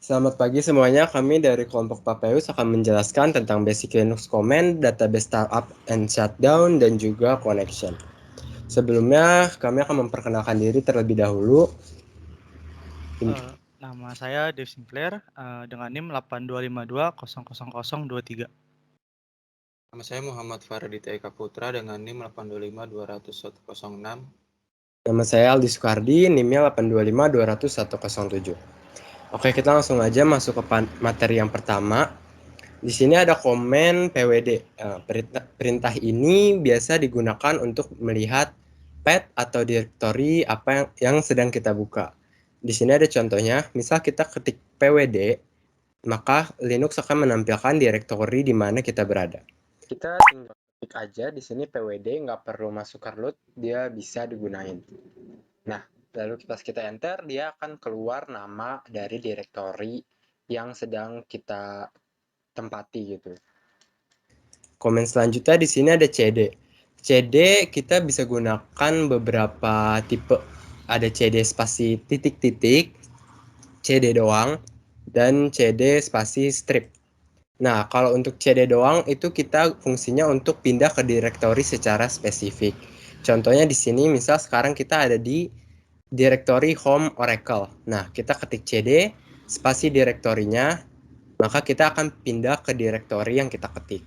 Selamat pagi semuanya, kami dari kelompok Papeus akan menjelaskan tentang basic Linux command, database startup and shutdown, dan juga connection. Sebelumnya, kami akan memperkenalkan diri terlebih dahulu. Nama saya Dave Sinclair, dengan NIM 8252000023. Nama saya Muhammad Faradita Eka Putra dengan NIM 825200106. Nama saya Aldi Sukardi, NIM-nya 825200107. Oke, kita langsung aja masuk ke materi yang pertama. Di sini ada komen pwd. Perintah ini biasa digunakan untuk melihat path atau directory apa yang sedang kita buka. Di sini ada contohnya, misal kita ketik pwd, maka Linux akan menampilkan directory di mana kita berada. Kita tinggal ketik aja di sini pwd, nggak perlu masuk root, dia bisa digunain. Nah, lalu pas kita enter, dia akan keluar nama dari directory yang sedang kita tempati gitu. Komen selanjutnya di sini ada CD. CD kita bisa gunakan beberapa tipe. Ada CD spasi titik-titik, CD doang, dan CD spasi strip. Nah, kalau untuk CD doang itu kita fungsinya untuk pindah ke directory secara spesifik. Contohnya di sini misal sekarang kita ada di directory home Oracle. Nah, kita ketik CD spasi directory-nya, maka kita akan pindah ke directory yang kita ketik.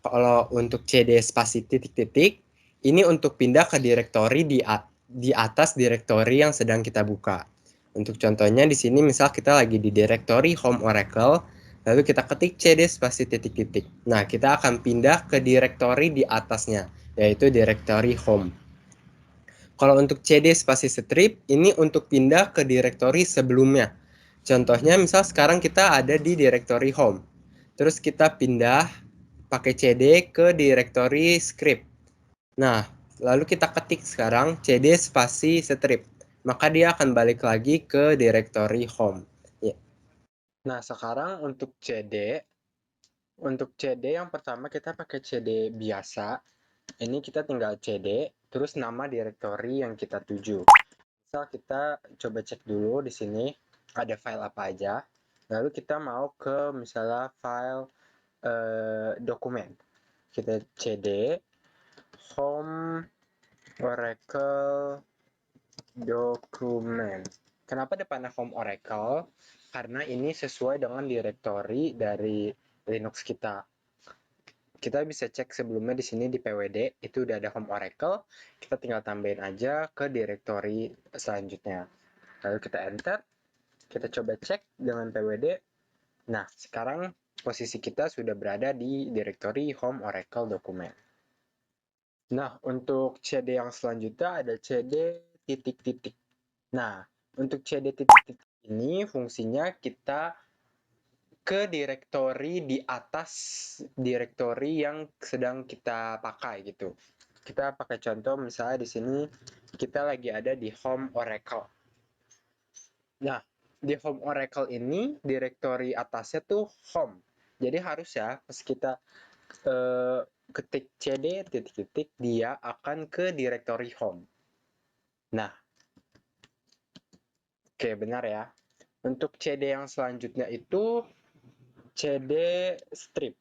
Kalau untuk CD spasi titik-titik, ini untuk pindah ke directory di atas directory yang sedang kita buka. Untuk contohnya di sini misal kita lagi di directory home Oracle, lalu kita ketik CD spasi titik-titik. Nah, kita akan pindah ke directory di atasnya, yaitu directory home. Kalau untuk CD spasi strip, ini untuk pindah ke directory sebelumnya. Contohnya misal sekarang kita ada di directory home. Terus kita pindah pakai CD ke directory script. Nah, lalu kita ketik sekarang CD spasi strip. Maka dia akan balik lagi ke directory home. Ya. Nah, sekarang untuk CD yang pertama kita pakai CD biasa. Ini kita tinggal CD, terus nama directory yang kita tuju. Misal kita coba cek dulu di sini ada file apa aja. Lalu kita mau ke misalnya file dokumen. Kita CD home Oracle dokumen. Kenapa depannya home Oracle? Karena ini sesuai dengan directory dari Linux kita. Kita bisa cek sebelumnya di sini di pwd itu udah ada home Oracle. Kita tinggal tambahin aja ke directory selanjutnya. Lalu kita enter. Kita coba cek dengan pwd. Nah, sekarang posisi kita sudah berada di directory home Oracle dokumen. Nah, untuk CD yang selanjutnya ada CD titik-titik. Nah, untuk CD titik-titik ini fungsinya kita ke directory di atas directory yang sedang kita pakai gitu. Kita pakai contoh misalnya di sini kita lagi ada di home Oracle. Nah, di home Oracle ini directory atasnya tuh home. Jadi harus ya pas kita ketik CD titik-titik dia akan ke directory home. Nah, oke benar ya. Untuk CD yang selanjutnya itu CD strip.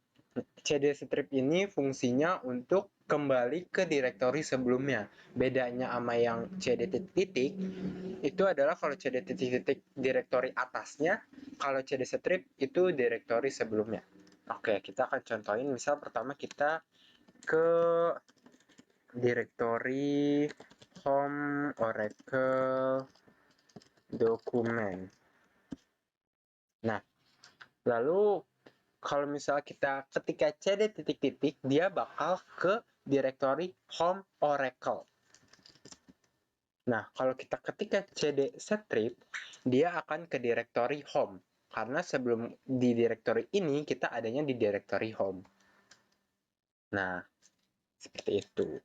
CD strip ini fungsinya untuk kembali ke directory sebelumnya. Bedanya sama yang CD titik-titik itu adalah kalau CD titik-titik directory atasnya, kalau CD strip itu directory sebelumnya. Oke, kita akan contohin misal pertama kita ke directory home Oracle dokumen. Nah, lalu kalau misalnya kita ketika CD titik-titik, dia bakal ke directory home Oracle. Nah, kalau kita ketika CD strip, dia akan ke directory home. Karena sebelum di directory ini, kita adanya di directory home. Nah, seperti itu.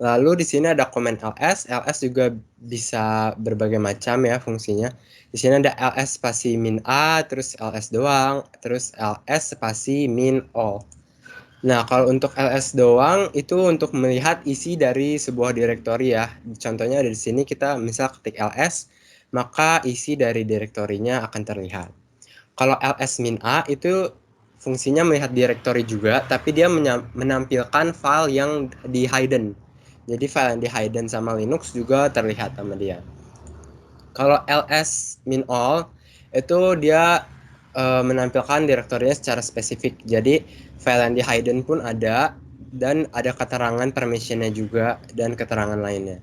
Lalu di sini ada komen ls. Ls juga bisa berbagai macam ya fungsinya. Di sini ada ls spasi min a, terus ls doang, terus ls spasi min all. Nah, kalau untuk ls doang itu untuk melihat isi dari sebuah directory ya. Contohnya ada di sini kita misal ketik ls, maka isi dari direktorinya akan terlihat. Kalau ls-a itu fungsinya melihat direktori juga, tapi dia menampilkan file yang di hidden. Jadi file yang di hidden sama Linux juga terlihat sama dia. Kalau ls-all itu dia menampilkan direktorinya secara spesifik. Jadi file yang di hidden pun ada, dan ada keterangan permissionnya juga dan keterangan lainnya.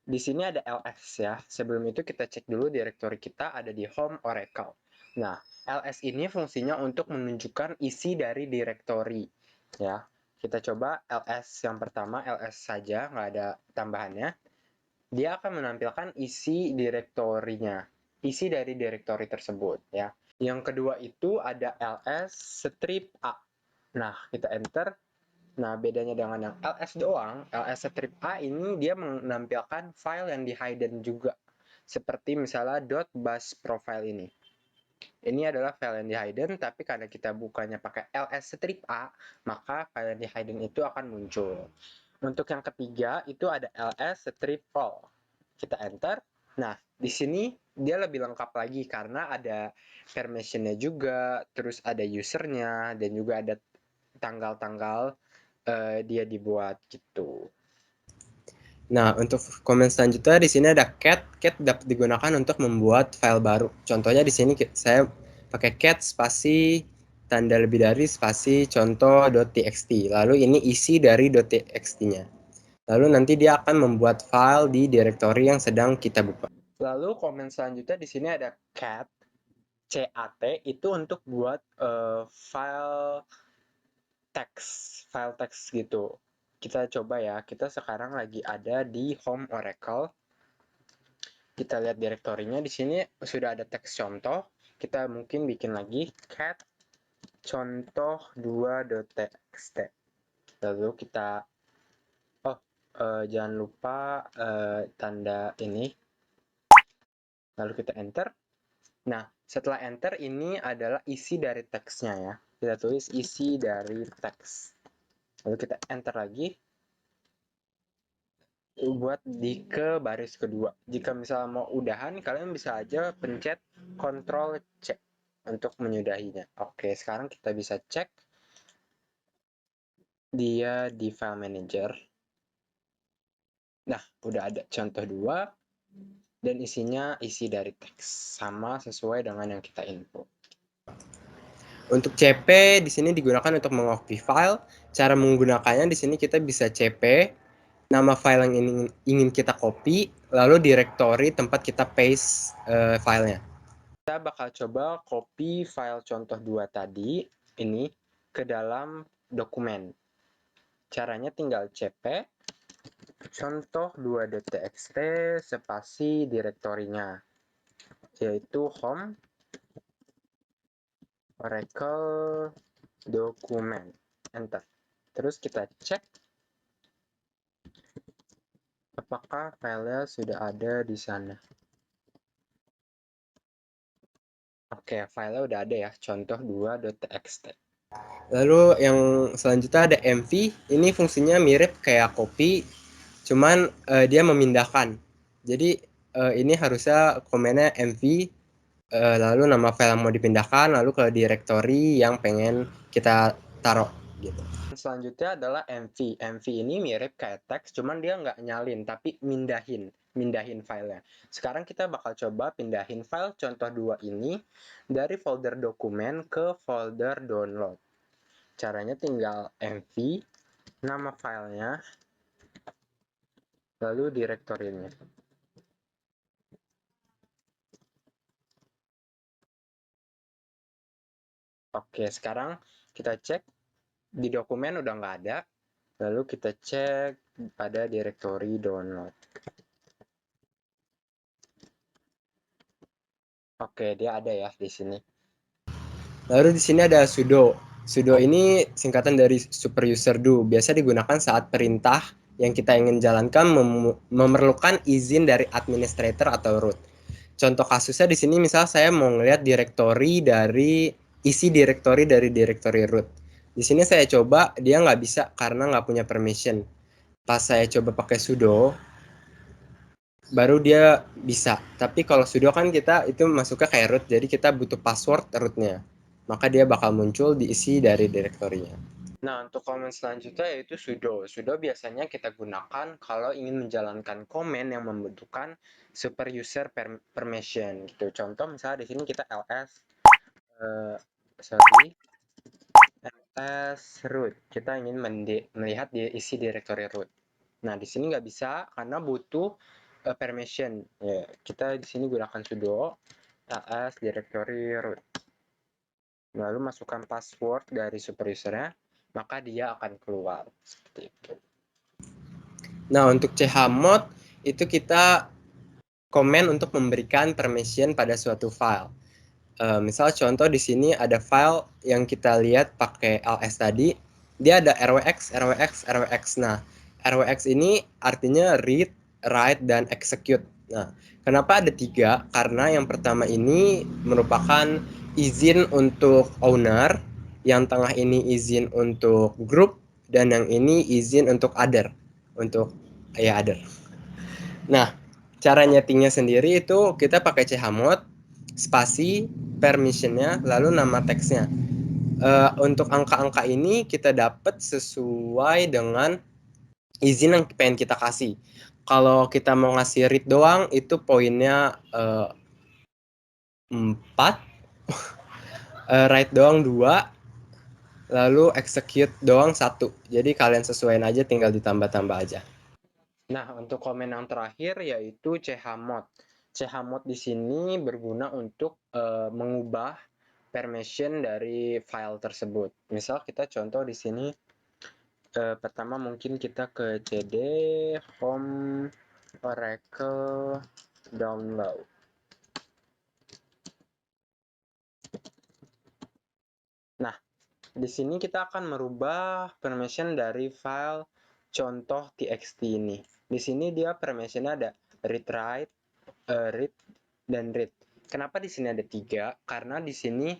Di sini ada ls ya. Sebelum itu kita cek dulu direktori kita ada di home Oracle. Nah, ls ini fungsinya untuk menunjukkan isi dari direktori ya. Kita coba ls yang pertama, ls saja, nggak ada tambahannya. Dia akan menampilkan isi direktorinya, isi dari direktori tersebut ya. Yang kedua itu ada ls strip a. Nah, kita enter. Nah, bedanya dengan yang ls doang, ls strip a ini dia menampilkan file yang di hidden juga. Seperti misalnya .bus profile ini. Ini adalah file yang di hidden, tapi karena kita bukanya pakai ls strip a, maka file yang di hidden itu akan muncul. Untuk yang ketiga itu ada ls strip all. Kita enter. Nah, di sini dia lebih lengkap lagi karena ada permissionnya juga, terus ada usernya, dan juga ada tanggal-tanggal dia dibuat gitu. Nah, untuk komen selanjutnya di sini ada cat. Cat dapat digunakan untuk membuat file baru. Contohnya di sini saya pakai cat spasi tanda lebih dari spasi contoh.txt. Lalu ini isi dari .txt-nya. Lalu nanti dia akan membuat file di direktori yang sedang kita buka. Lalu komen selanjutnya di sini ada cat itu untuk buat file teks gitu. Kita coba ya, kita sekarang lagi ada di home Oracle. Kita lihat direktorinya, di sini sudah ada teks contoh. Kita mungkin bikin lagi cat contoh2.txt. Lalu kita jangan lupa tanda ini. Lalu kita enter. Nah, setelah enter ini adalah isi dari teksnya ya. Kita tulis isi dari teks. Lalu kita enter lagi. Buat ke baris kedua. Jika misalnya mau udahan, kalian bisa aja pencet Ctrl C untuk menyudahinya. Oke, sekarang kita bisa cek dia di file manager. Nah, udah ada contoh 2 dan isinya isi dari teks sama sesuai dengan yang kita input. Untuk CP di sini digunakan untuk mengcopy file. Cara menggunakannya di sini kita bisa CP nama file yang ingin kita copy, lalu direktori tempat kita paste filenya. Kita bakal coba copy file contoh 2 tadi ini ke dalam dokumen. Caranya tinggal cp contoh2.txt spasi direktorinya, yaitu home Oracle dokumen. Enter. Terus kita cek apakah filenya sudah ada di sana. Oke, filenya udah ada ya, contoh2.txt. Lalu yang selanjutnya ada mv. Ini fungsinya mirip kayak copy, cuman dia memindahkan. Jadi ini harusnya komennya mv, lalu nama file yang mau dipindahkan, lalu ke direktori yang pengen kita taruh gitu. Selanjutnya adalah mv. Mv ini mirip kayak teks, cuman dia nggak nyalin, tapi mindahin filenya. Sekarang kita bakal coba pindahin file contoh 2 ini dari folder dokumen ke folder download. Caranya tinggal mv, nama filenya, lalu direktorinya. Oke, sekarang kita cek di dokumen udah nggak ada. Lalu kita cek pada direktori download. Oke, dia ada ya di sini. Lalu di sini ada sudo. Sudo ini singkatan dari super user do. Biasa digunakan saat perintah yang kita ingin jalankan memerlukan izin dari administrator atau root. Contoh kasusnya di sini misal saya mau ngelihat isi direktori dari direktori root. Di sini saya coba, dia nggak bisa karena nggak punya permission. Pas saya coba pakai sudo, baru dia bisa. Tapi kalau sudo kan kita itu masuknya kayak root, jadi kita butuh password rootnya. Maka dia bakal muncul diisi dari direktorinya. Nah, untuk command selanjutnya yaitu sudo. Sudo biasanya kita gunakan kalau ingin menjalankan command yang membutuhkan super user permission gitu. Contoh misalnya di sini kita ls ls root. Kita ingin melihat isi direktori root. Nah, di sini nggak bisa karena butuh permission. Ya, kita di sini gunakan sudo ls directory root. Lalu masukkan password dari super usernya, maka dia akan keluar seperti itu. Nah, untuk chmod itu kita komen untuk memberikan permission pada suatu file. Misal contoh di sini ada file yang kita lihat pakai ls tadi, dia ada rwx, rwx, rwx. Nah, rwx ini artinya read, write, dan execute. Nah, kenapa ada 3? Karena yang pertama ini merupakan izin untuk owner, yang tengah ini izin untuk group, dan yang ini izin untuk other, untuk other. Nah, cara nyetingnya sendiri itu kita pakai chmod, spasi, permissionnya, lalu nama teksnya. Untuk angka-angka ini kita dapat sesuai dengan izin yang pengen kita kasih. Kalau kita mau ngasih read doang, itu poinnya 4, write doang 2, lalu execute doang 1. Jadi kalian sesuaiin aja, tinggal ditambah-tambah aja. Nah, untuk komen yang terakhir yaitu chmod. Chmod di sini berguna untuk mengubah permission dari file tersebut. Misal kita contoh di sini pertama mungkin kita ke cd home oracle download. Nah, di sini kita akan merubah permission dari file contoh txt ini. Di sini dia permissionnya ada read write, read, dan read. Kenapa di sini ada 3? Karena di sini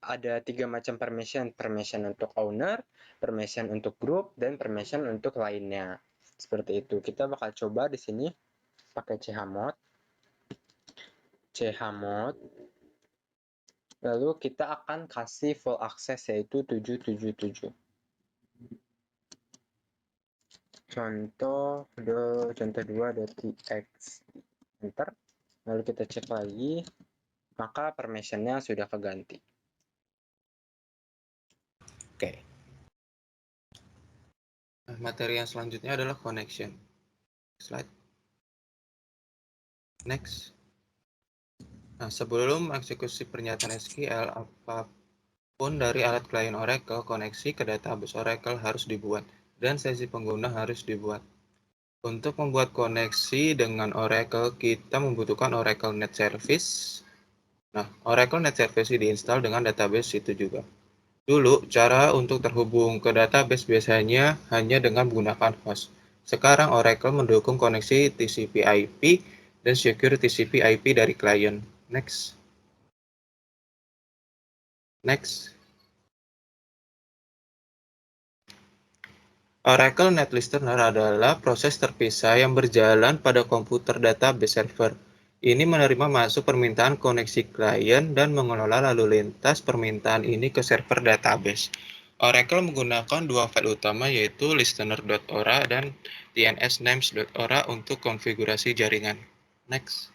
ada 3 macam permission. Permission untuk owner, permission untuk group, dan permission untuk lainnya. Seperti itu. Kita bakal coba di sini pakai chmod. Lalu kita akan kasih full access yaitu 777. Contoh 2.txt. Enter. Lalu kita cek lagi, maka permissionnya sudah keganti. Oke. Nah, materi yang selanjutnya adalah connection. Slide. Next. Nah, sebelum eksekusi pernyataan SQL apapun dari alat klien Oracle, koneksi ke database Oracle harus dibuat dan sesi pengguna harus dibuat. Untuk membuat koneksi dengan Oracle, kita membutuhkan Oracle Net Service. Nah, Oracle Net Service diinstal dengan database itu juga. Dulu, cara untuk terhubung ke database biasanya hanya dengan menggunakan host. Sekarang Oracle mendukung koneksi TCP/IP dan secure TCP/IP dari klien. Next. Oracle Net Listener adalah proses terpisah yang berjalan pada komputer database server. Ini menerima masuk permintaan koneksi klien dan mengelola lalu lintas permintaan ini ke server database. Oracle menggunakan 2 file utama yaitu listener.ora dan dnsnames.ora untuk konfigurasi jaringan. Next.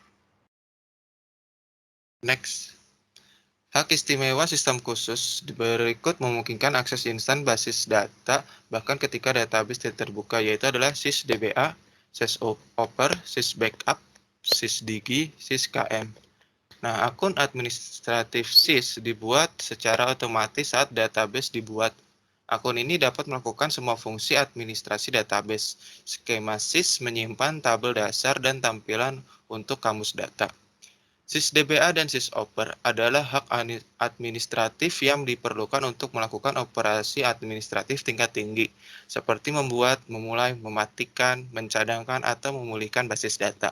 Hak istimewa sistem khusus berikut memungkinkan akses instan basis data bahkan ketika database tidak terbuka, yaitu adalah sysdba, sysoper, sysbackup, sysdigi, syskm. Nah, akun administratif sys dibuat secara otomatis saat database dibuat. Akun ini dapat melakukan semua fungsi administrasi database. Skema sys menyimpan tabel dasar dan tampilan untuk kamus data. SysDBA dan sysoper adalah hak administratif yang diperlukan untuk melakukan operasi administratif tingkat tinggi, seperti membuat, memulai, mematikan, mencadangkan, atau memulihkan basis data.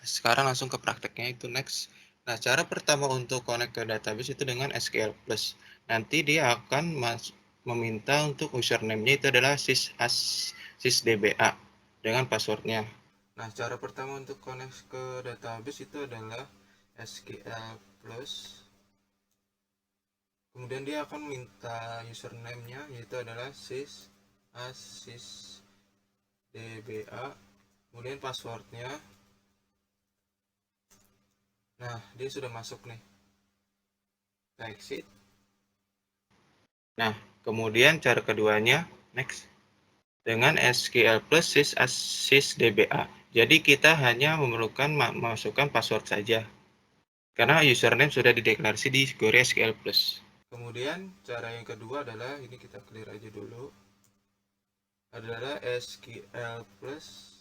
Sekarang langsung ke prakteknya, itu next. Nah, cara pertama untuk connect ke database itu dengan SQL+. Nanti dia akan meminta untuk username-nya itu adalah sysdba dengan passwordnya. Nah, cara pertama untuk connect ke database itu adalah SQL plus. Kemudian dia akan minta username-nya, yaitu adalah sysdba. Kemudian passwordnya. Nah, dia sudah masuk nih. Kita exit. Nah, kemudian cara keduanya, next. Dengan SQL plus sysdba. Jadi kita hanya memerlukan memasukkan password saja. Karena username sudah dideklarasi di query SQL plus. Kemudian cara yang kedua adalah, ini kita clear aja dulu, adalah SQL plus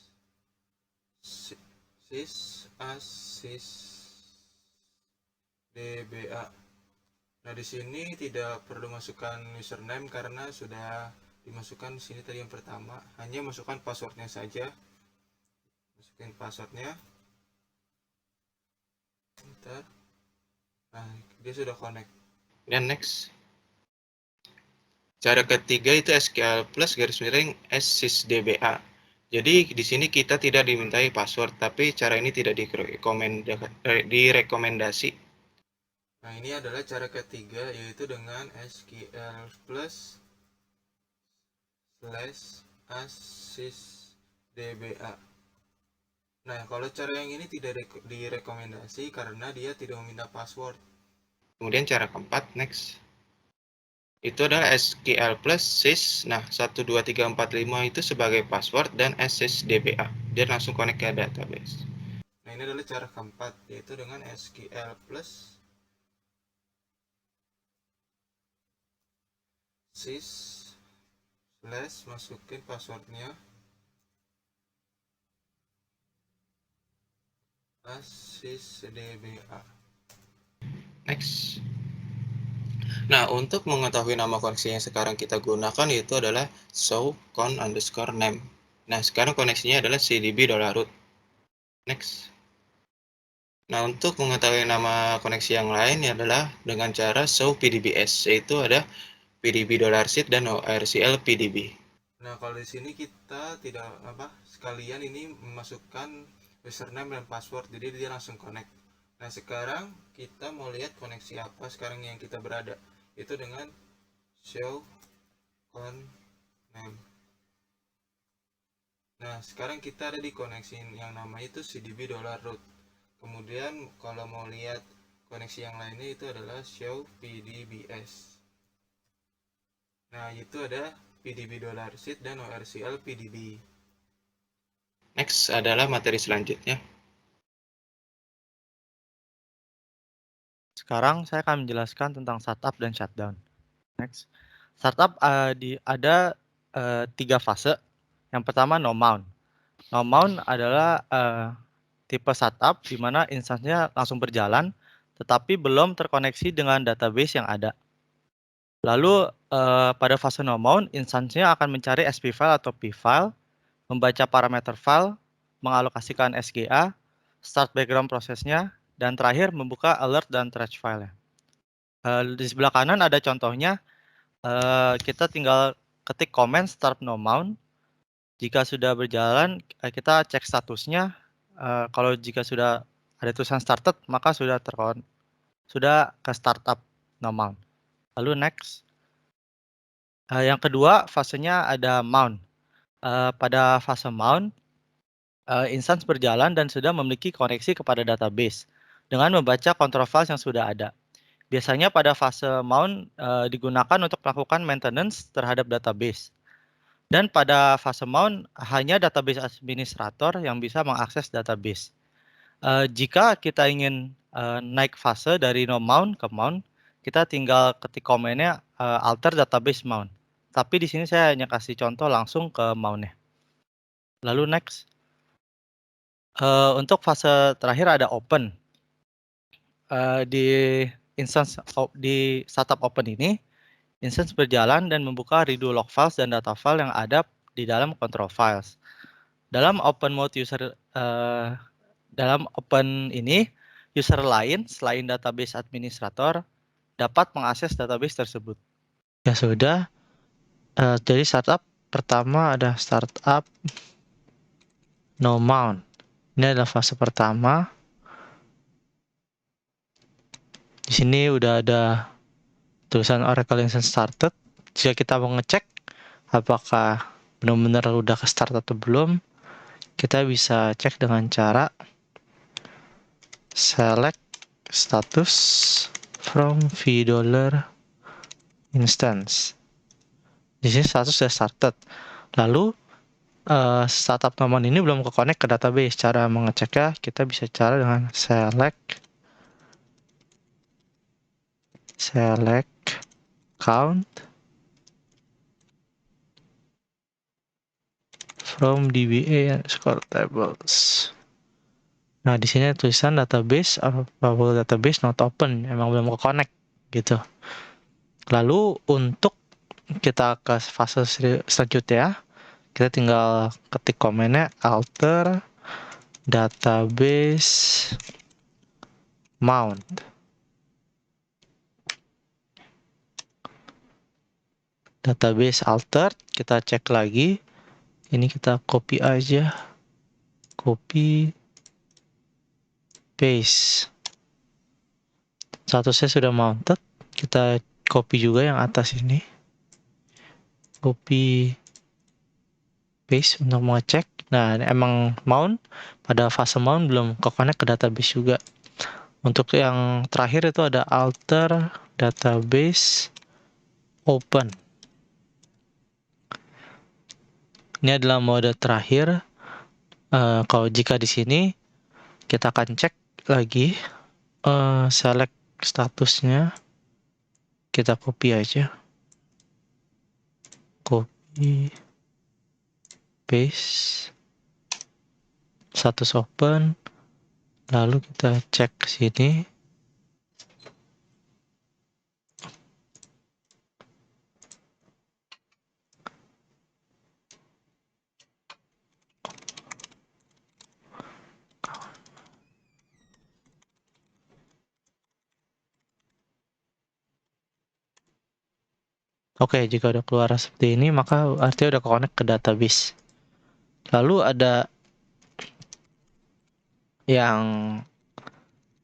sysdba. Nah, di sini tidak perlu masukkan username karena sudah dimasukkan di sini tadi yang pertama. Hanya masukkan passwordnya saja. Masukin passwordnya. Bentar. Nah, dia sudah connect. Dan next. Cara ketiga itu SQL plus garis miring sysdba. Jadi di sini kita tidak dimintai password, tapi cara ini tidak direkomendasi. Nah, ini adalah cara ketiga, yaitu dengan SQL plus /sysdba. Nah, kalau cara yang ini tidak direkomendasi karena dia tidak meminta password. Kemudian cara keempat, next. Itu adalah SQL plus sys. Nah, 1, 2, 3, 4, 5 itu sebagai password dan sysdba. Dia langsung connect ke database. Nah, ini adalah cara keempat, yaitu dengan SQL plus sys / masukin passwordnya sysdba. Next. Nah, untuk mengetahui nama koneksi yang sekarang kita gunakan yaitu adalah show_con_name. Nah, sekarang koneksinya adalah cdb$root. Next. Nah, untuk mengetahui nama koneksi yang lain adalah dengan cara show pdbs, yaitu ada pdb$seed dan orcl pdb. Nah, kalau di sini kita tidak sekalian ini memasukkan username dan password, jadi dia langsung connect. Nah, sekarang kita mau lihat koneksi apa sekarang yang kita berada. Itu dengan show con name. Nah, sekarang kita ada di koneksi yang namanya itu cdb$root. Kemudian kalau mau lihat koneksi yang lainnya itu adalah show pdbs. Nah, itu ada pdb$seed dan orcl pdb. Next adalah materi selanjutnya. Sekarang saya akan menjelaskan tentang startup dan shutdown. Next. Startup ada 3 fase. Yang pertama no mount. No mount adalah tipe startup di mana instansinya langsung berjalan tetapi belum terkoneksi dengan database yang ada. Lalu pada fase no mount, instansinya akan mencari SP file atau P file, membaca parameter file, mengalokasikan SGA, start background prosesnya, dan terakhir membuka alert dan trash file. Di sebelah kanan ada contohnya. Kita tinggal ketik comment start no mount. Jika sudah berjalan, kita cek statusnya. Kalau jika sudah ada tulisan started, maka sudah ke startup no mount. Lalu next. Yang kedua, fasenya ada mount. Pada fase mount, instance berjalan dan sudah memiliki koneksi kepada database dengan membaca control files yang sudah ada. Biasanya pada fase mount digunakan untuk melakukan maintenance terhadap database. Dan pada fase mount, hanya database administrator yang bisa mengakses database. Jika kita ingin naik fase dari no mount ke mount, kita tinggal ketik komennya alter database mount. Tapi di sini saya hanya kasih contoh langsung ke mount-nya. Lalu next. Untuk fase terakhir ada open. Di instance di startup open ini, instance berjalan dan membuka redo log files dan data file yang ada di dalam control files. Dalam open mode dalam open ini, user lain selain database administrator dapat mengakses database tersebut. Ya sudah, jadi startup pertama ada startup no mount. Ini adalah fase pertama. Di sini udah ada tulisan Oracle Instance started. Jika kita mau ngecek apakah benar-benar udah ke start atau belum, kita bisa cek dengan cara select status from $instance. Di sini status sudah started. Lalu startup nomor ini belum ke connect ke database. Cara mengeceknya kita bisa cara dengan select count from DBA underscore tables. Nah, di sini tulisan database available database not open, emang belum ke connect gitu. Lalu untuk kita ke fase selanjutnya, kita tinggal ketik komennya alter database mount. Database altered, kita cek lagi. Ini kita copy aja. Copy paste. Statusnya sudah mounted. Kita copy juga yang atas ini. Copy paste untuk mengecek. Nah, emang mount pada fase mount belum ke-connect ke database juga. Untuk yang terakhir itu ada alter database open. Ini adalah mode terakhir. Kalau jika di sini kita akan cek lagi select statusnya, kita copy aja, copy paste status open, lalu kita cek ke sini. Oke, jika udah keluar seperti ini, maka artinya udah connect ke database. Lalu ada yang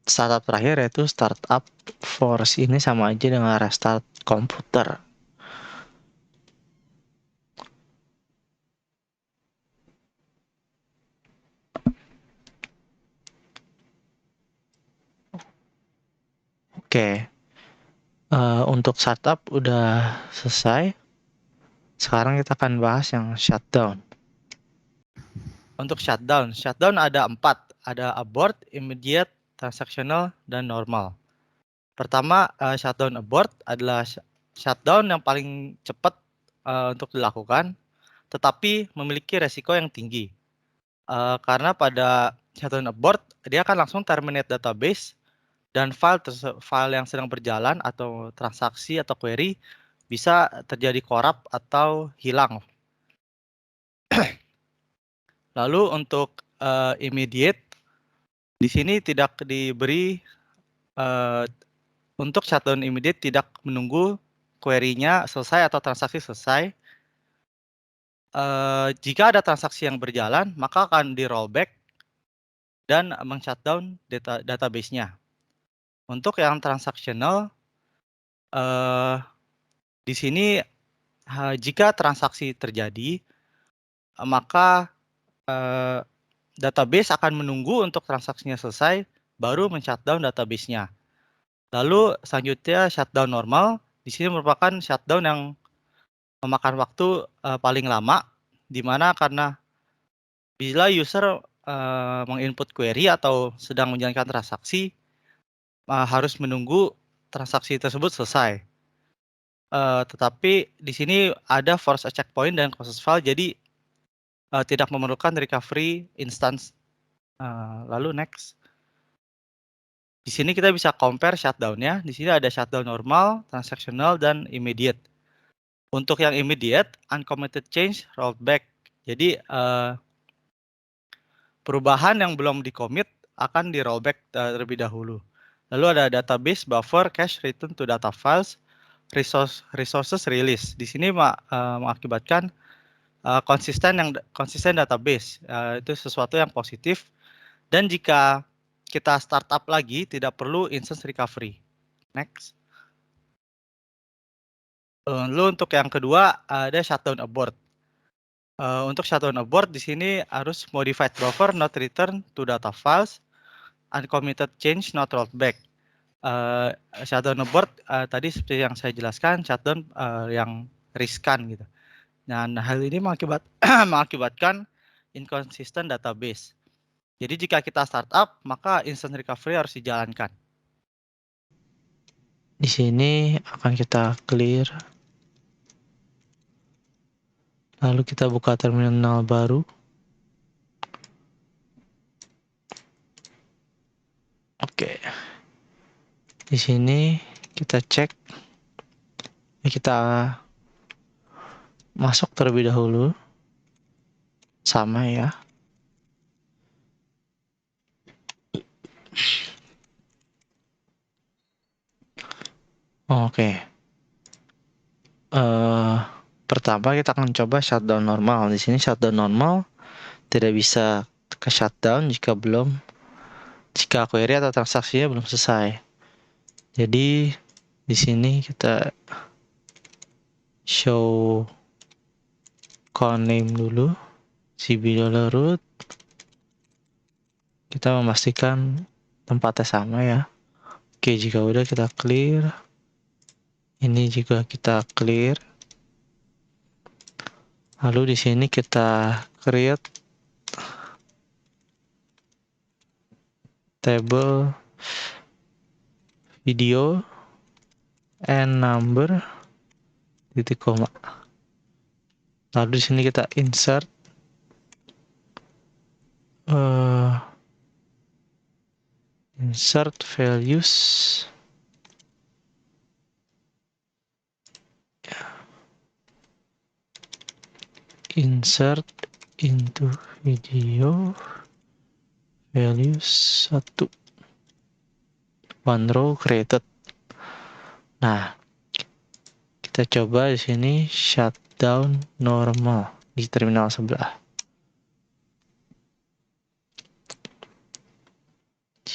startup terakhir, yaitu startup force. Ini sama aja dengan restart komputer. Oke. Untuk startup udah selesai. Sekarang kita akan bahas yang shutdown. Untuk shutdown ada 4. Ada abort, immediate, transactional, dan normal. Pertama, shutdown abort adalah shutdown yang paling cepat untuk dilakukan, tetapi memiliki resiko yang tinggi. Karena pada shutdown abort, dia akan langsung terminate database, dan file yang sedang berjalan atau transaksi atau query bisa terjadi korup atau hilang. Lalu untuk immediate, di sini tidak diberi untuk shutdown immediate tidak menunggu query-nya selesai atau transaksi selesai. Jika ada transaksi yang berjalan, maka akan di rollback dan meng-shutdown database-nya. Untuk yang transactional, di sini jika transaksi terjadi, maka database akan menunggu untuk transaksinya selesai, baru men-shutdown database-nya. Lalu selanjutnya shutdown normal, di sini merupakan shutdown yang memakan waktu paling lama, di mana karena bila user menginput query atau sedang menjalankan transaksi, harus menunggu transaksi tersebut selesai. Tetapi di sini ada force a checkpoint dan closes file, jadi tidak memerlukan recovery instance. Lalu next. Di sini kita bisa compare shutdown-nya. Di sini ada shutdown normal, transactional, dan immediate. Untuk yang immediate, uncommitted change, rollback. Jadi perubahan yang belum di-commit akan di-rollback terlebih dahulu. Lalu ada database, buffer, cache, return to data files, resources release. Di sini mengakibatkan konsisten database. Itu sesuatu yang positif. Dan jika kita startup lagi, tidak perlu instance recovery. Next. Lalu untuk yang kedua ada shutdown abort. Untuk shutdown abort di sini harus modified buffer not return to data files, uncommitted change not rolled back. Shutdown abort tadi seperti yang saya jelaskan, shutdown yang riskan gitu. Dan hal ini mengakibatkan inconsistent database. Jadi jika kita startup, maka instant recovery harus dijalankan. Di sini akan kita clear. Lalu kita buka terminal baru. Oke. Di sini kita cek. Kita masuk terlebih dahulu. Sama ya. Oke. Pertama kita akan coba shutdown normal. Di sini shutdown normal tidak bisa ke shutdown jika query atau transaksinya belum selesai. Jadi di sini kita show call name dulu, cb.root. Kita memastikan tempatnya sama ya. Oke, jika udah kita clear. Ini juga kita clear. Lalu di sini kita create table video and number titik koma. Lalu di sini kita insert values insert into video values 1 one row created. Nah, kita coba di sini shutdown normal di terminal sebelah.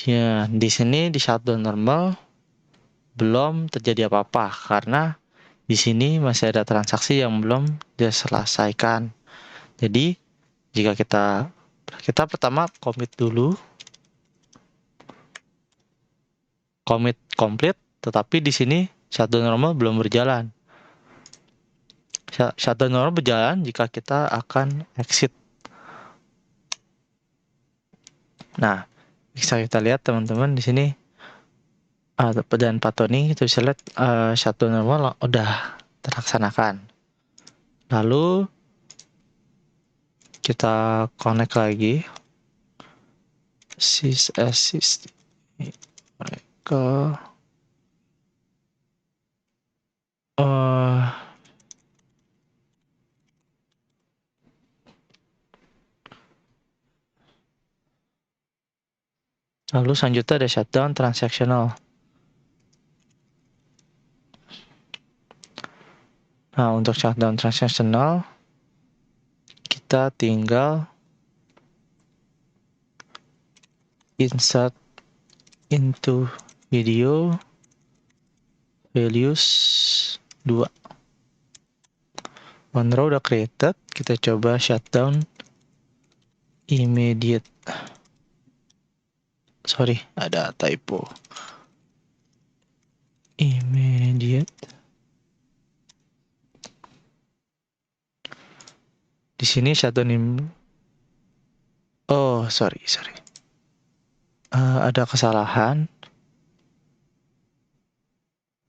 Ya, di sini di shutdown normal belum terjadi apa-apa karena di sini masih ada transaksi yang belum diselesaikan. Jadi, jika kita pertama commit dulu. Commit complete, tetapi di sini shutdown normal belum berjalan. Shutdown normal berjalan jika kita akan exit. Nah, bisa kita lihat teman-teman di sini dan Pak Tony kita bisa lihat shutdown normal udah terlaksanakan. Lalu kita connect lagi sys mereka lalu selanjutnya ada shutdown transactional. Nah, untuk shutdown transactional kita tinggal insert into video values 2. One row udah created, kita coba shutdown immediate. Sorry, ada typo. Immediate. Di sini shutdown sorry. Ada kesalahan.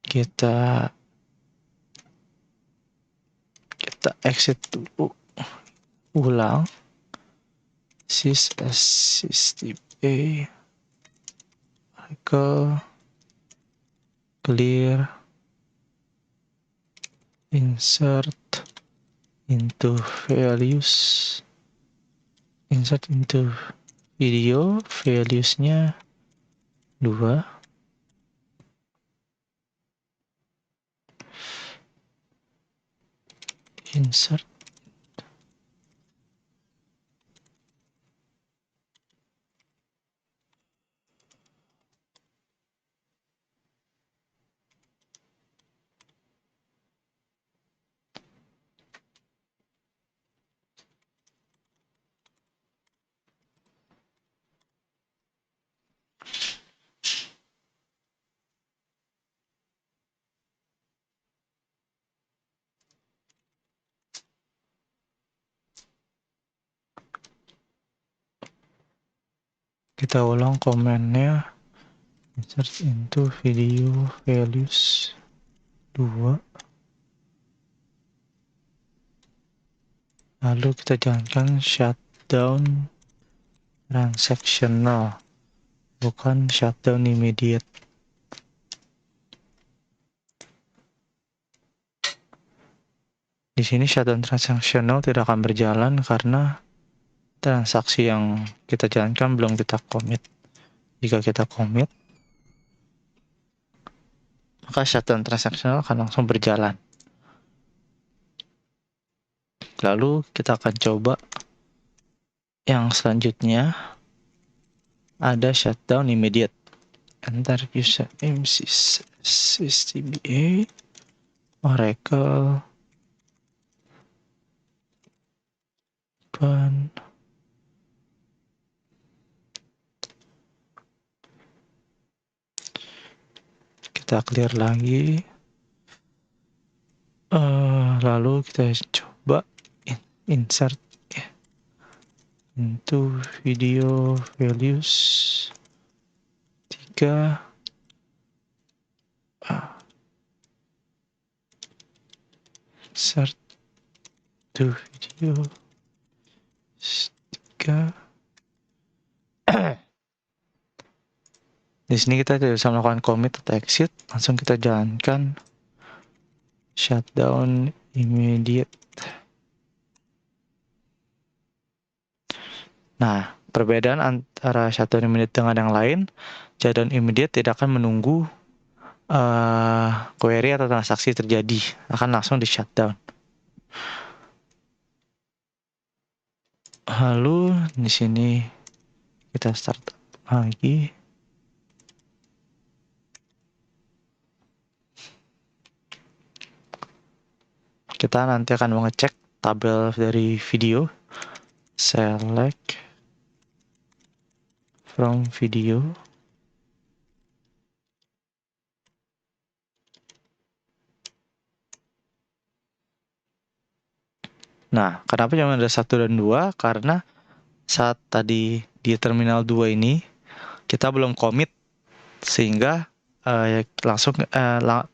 Kita exit dulu. Ulang. sysdb clear insert into values, insert into video valuesnya 2. Insert Kita ulang komennya. Insert into video values 2. Lalu kita jalankan shutdown transactional, bukan shutdown immediate. Di sini shutdown transactional tidak akan berjalan karena transaksi yang kita jalankan belum kita commit. Jika kita commit, maka shutdown transactional akan langsung berjalan. Lalu kita akan coba yang selanjutnya, ada shutdown immediate. Enter username sysdba Oracle open. Kita clear lagi. Lalu kita coba insert into video values 3. Insert to video 3. Di sini kita tidak bisa melakukan commit atau exit, langsung kita jalankan shutdown immediate. Nah, perbedaan antara shutdown immediate dengan yang lain, shutdown immediate tidak akan menunggu query atau transaksi terjadi, akan langsung di shutdown. Lalu di sini kita start lagi. Kita nanti akan mengecek tabel dari video. Select from video. Nah, kenapa cuma ada 1 dan 2? Karena saat tadi di terminal 2 ini kita belum commit, sehingga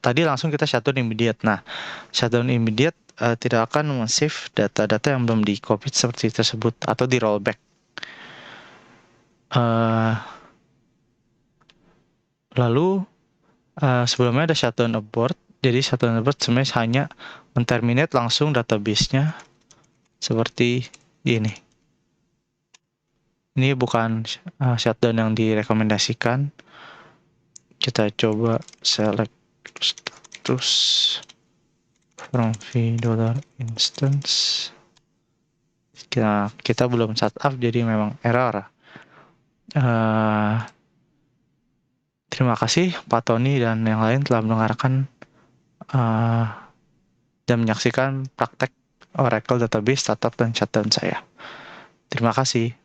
tadi langsung kita shutdown immediate. Nah, shutdown immediate tidak akan men-save data-data yang belum di-commit seperti tersebut atau di rollback. Lalu sebelumnya ada shutdown abort. Jadi shutdown abort sebenarnya hanya men-terminate langsung database-nya seperti ini. Ini bukan shutdown yang direkomendasikan. Kita coba select status from $instance. Kita belum setup, jadi memang error. Terima kasih Pak Tony dan yang lain telah mendengarkan dan menyaksikan praktek Oracle Database startup dan shutdown saya. Terima kasih.